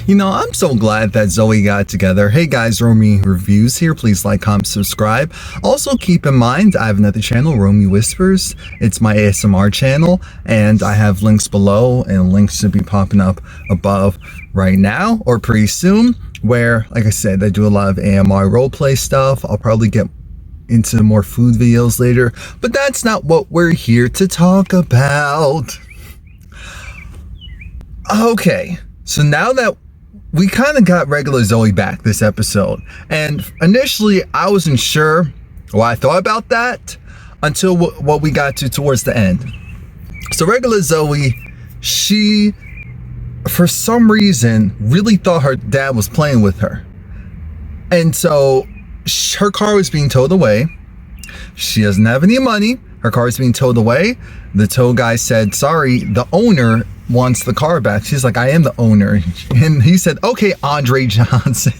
I'm so glad that Zoey got together. Hey guys, Romie Reviews here. Please like, comment, subscribe. Also keep in mind, I have another channel, Romie Whispers. It's my ASMR channel, and I have links below, and links should be popping up above right now or pretty soon, where, like I said, I do a lot of AMR roleplay stuff. I'll probably get into more food videos later, but that's not what we're here to talk about. Okay, so now that we kind of got regular Zoey back this episode, and initially I wasn't sure what I thought about that until what we got to towards the end. So regular Zoey, she, for some reason, really thought her dad was playing with her. And so her car was being towed away. She doesn't have any money. Her car is being towed away. The tow guy said, sorry, the owner wants the car back. She's like, I am the owner. And he said, okay, Andre Johnson.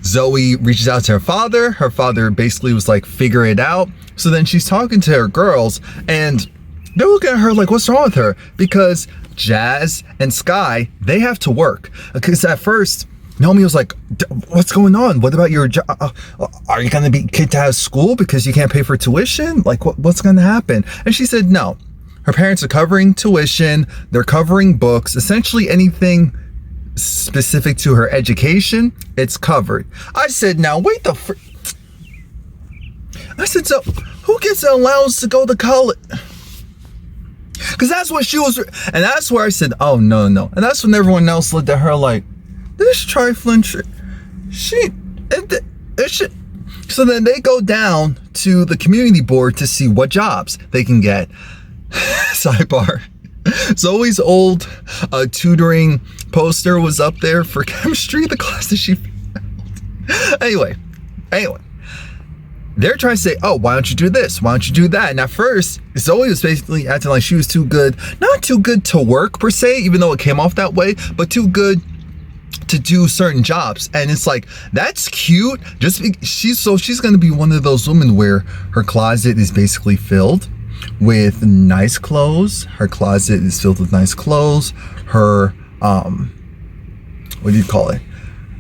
Zoey reaches out to her father. Her father basically was like, figure it out. So then she's talking to her girls, and they're looking at her like, what's wrong with her? Because Jazz and Sky, they have to work. Because at first, Naomi was like, what's going on? What about your job? Are you going to be kicked out of school because you can't pay for tuition? Like, what's going to happen? And she said, no. Her parents are covering tuition. They're covering books. Essentially anything specific to her education, it's covered. I said, now, wait the I said, so who gets an allowance to go to college? Because that's what she was, and that's where I said, oh, no. And that's when everyone else looked at her like, this trifling shit. So then they go down to the community board to see what jobs they can get. Sidebar. Zoey's old tutoring poster was up there for chemistry, the class that she failed. Anyway. They're trying to say, oh, why don't you do this? Why don't you do that? And at first, Zoey was basically acting like she was too good. Not too good to work, per se, even though it came off that way, but too good to do certain jobs. And it's like, that's cute. She's going to be one of those women where her closet is basically filled with nice clothes. Her closet is filled with nice clothes. Her, what do you call it?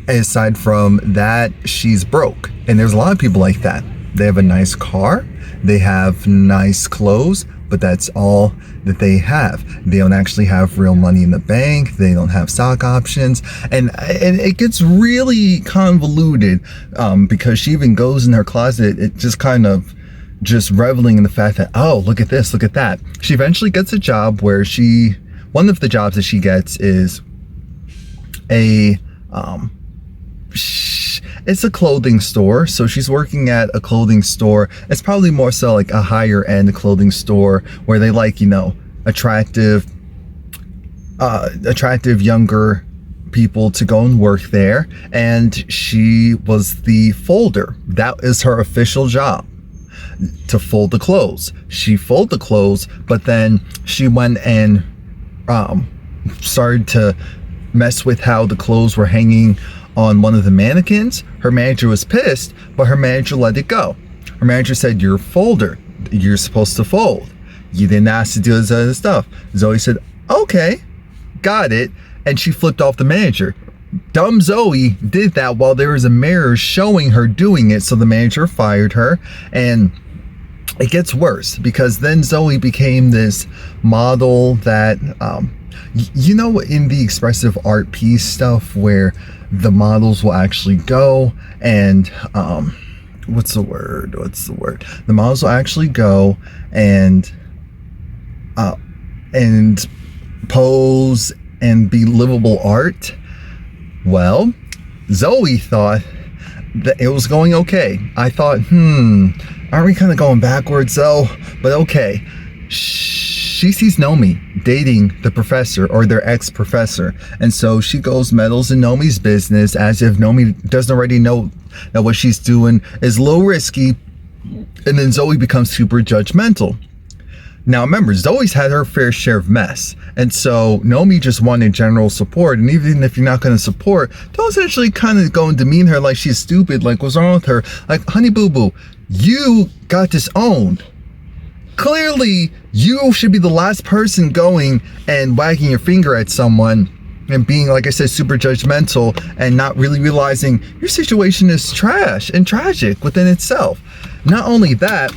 Aside from that, she's broke. And there's a lot of people like that. They have a nice car. They have nice clothes, but that's all that they have. They don't actually have real money in the bank. They don't have stock options. And it gets really convoluted because she even goes in her closet, it just kind of just reveling in the fact that, oh, look at this, look at that. She eventually gets a job where one of the jobs that she gets is it's a clothing store. So she's working at a clothing store. It's probably more so like a higher end clothing store where they like, attractive younger people to go and work there. And she was the folder. That is her official job, to fold the clothes. She folded the clothes, but then she went and started to mess with how the clothes were hanging on one of the mannequins. Her manager was pissed, but her manager let it go. Her manager said, you're a folder. You're supposed to fold. You didn't ask to do this other stuff. Zoey said, okay, got it. And she flipped off the manager. Dumb Zoey did that while there was a mirror showing her doing it. So the manager fired her, and it gets worse because then Zoey became this model that, in the expressive art piece stuff where the models will actually go and, what's the word? The models will actually go and pose and be livable art. Well, Zoey thought that it was going okay. I thought, aren't we kind of going backwards though? But okay. She sees Naomi dating the professor, or their ex-professor, and so she goes meddles in Naomi's business as if Naomi doesn't already know that what she's doing is a little risky, and then Zoey becomes super judgmental. Now remember, Zoey's had her fair share of mess, and so Naomi just wanted general support, and even if you're not going to support, don't essentially kind of go and demean her like she's stupid, like what's wrong with her, like, honey boo boo, you got disowned. Clearly, you should be the last person going and wagging your finger at someone and being, like I said, super judgmental and not really realizing your situation is trash and tragic within itself. Not only that,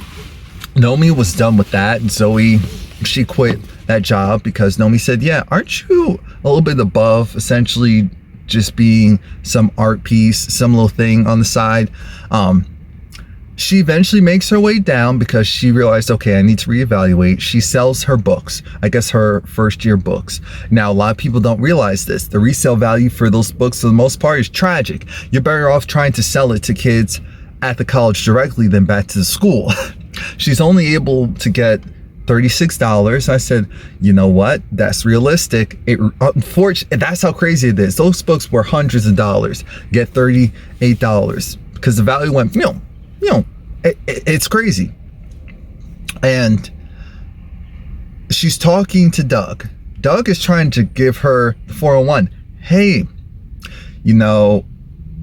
Romie was done with that. Zoey, she quit that job because Romie said, yeah, aren't you a little bit above essentially just being some art piece, some little thing on the side? She eventually makes her way down because she realized, okay, I need to reevaluate. She sells her books, I guess her first year books. Now, a lot of people don't realize this. The resale value for those books, for the most part, is tragic. You're better off trying to sell it to kids at the college directly than back to the school. She's only able to get $36. I said, you know what? That's realistic. Unfortunately, that's how crazy it is. Those books were hundreds of dollars. Get $38 because the value went, it's crazy. And she's talking to Doug. Doug is trying to give her the 401. Hey,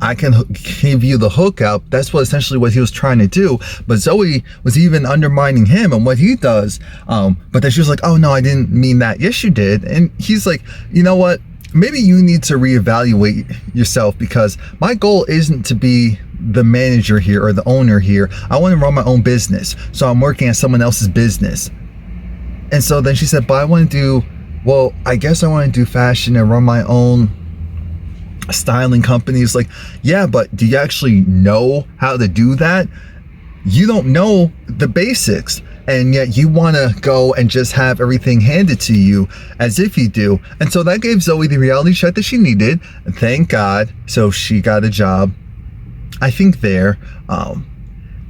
I can give you the hookup. That's essentially what he was trying to do. But Zoey was even undermining him and what he does. But then she was like, oh no, I didn't mean that. Yes, you did. And he's like, you know what? Maybe you need to reevaluate yourself, because my goal isn't to be the manager here or the owner here. I want to run my own business. So I'm working at someone else's business. And so then she said, but I guess I want to do fashion and run my own styling companies. Like, yeah, but do you actually know how to do that? You don't know the basics, and yet you want to go and just have everything handed to you as if you do. And so that gave Zoey the reality check that she needed, and thank God. So she got a job, I think, there.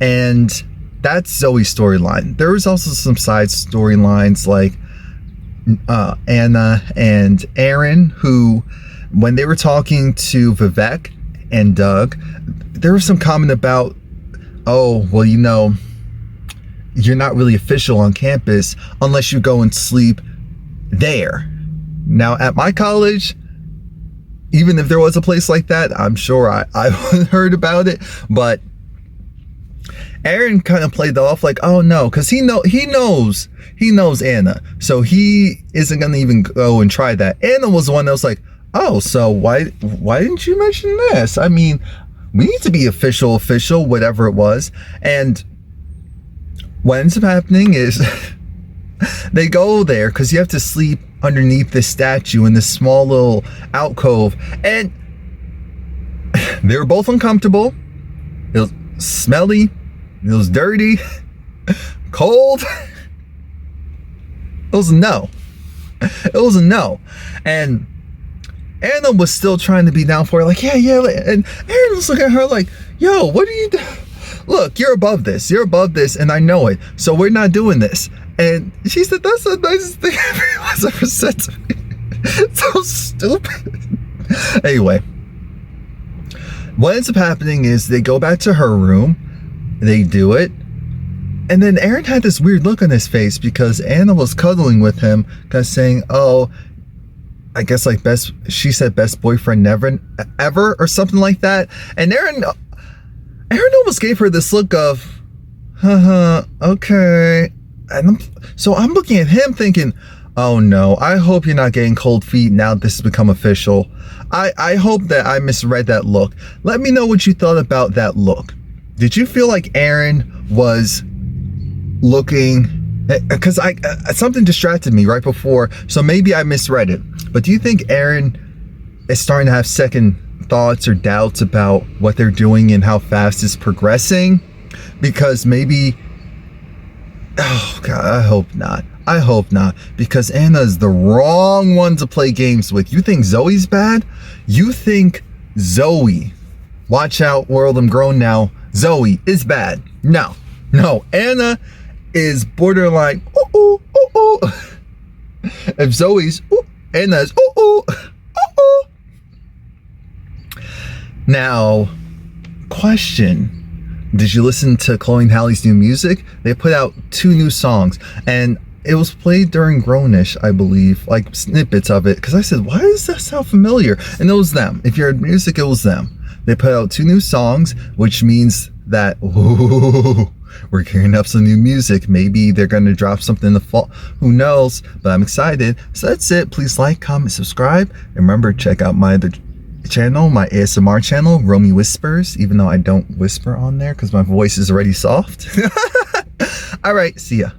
And that's Zoey's storyline. There was also some side storylines like Anna and Aaron, who, when they were talking to Vivek and Doug, there was some comment about, oh, well, you're not really official on campus unless you go and sleep there. Now, at my college, even if there was a place like that, I'm sure I heard about it. But Aaron kind of played off like, oh no, because he knows Anna, so he isn't gonna even go and try that. Anna was the one that was like, oh, so why didn't you mention this? I mean, we need to be official, whatever it was. And what ends up happening is they go there because you have to sleep underneath this statue in this small little alcove. And they were both uncomfortable. It was smelly. It was dirty. Cold. It was a no. And Anna was still trying to be down for it, like, yeah. And Aaron was looking at her like, yo, what are you doing? Look, you're above this, and I know it. So we're not doing this. And she said, that's the nicest thing everyone's ever said to me. It's so stupid. Anyway, what ends up happening is they go back to her room. They do it. And then Aaron had this weird look on his face because Anna was cuddling with him, kind of saying, oh, I guess like she said best boyfriend never, ever, or something like that. And Aaron almost gave her this look of, okay. And I'm looking at him thinking, oh no, I hope you're not getting cold feet now this has become official. I hope that I misread that look. Let me know what you thought about that look. Did you feel like Aaron was looking, because something distracted me right before, so maybe I misread it. But do you think Aaron is starting to have second thoughts or doubts about what they're doing and how fast it's progressing? Because maybe, oh God, I hope not, because Anna's the wrong one to play games with. You think Zoey's bad? You think Zoey, watch out world, I'm grown now, Zoey is bad. No, Anna is borderline, ooh. If Zoey's, ooh, Anna's, ooh. Now, question, did you listen to Chloe and Halle's new music? They put out 2 new songs, and it was played during Grownish, I believe, like snippets of it, because I said, why does that sound familiar? And it was them. If you heard music, it was them. They put out 2 new songs, which means that, ooh, We're gearing up some new music. Maybe they're going to drop something in the fall. Who knows? But I'm excited. So that's it. Please like, comment, subscribe. And remember, check out my other channel, my ASMR channel, Romie Whispers, even though I don't whisper on there because my voice is already soft. All right. See ya.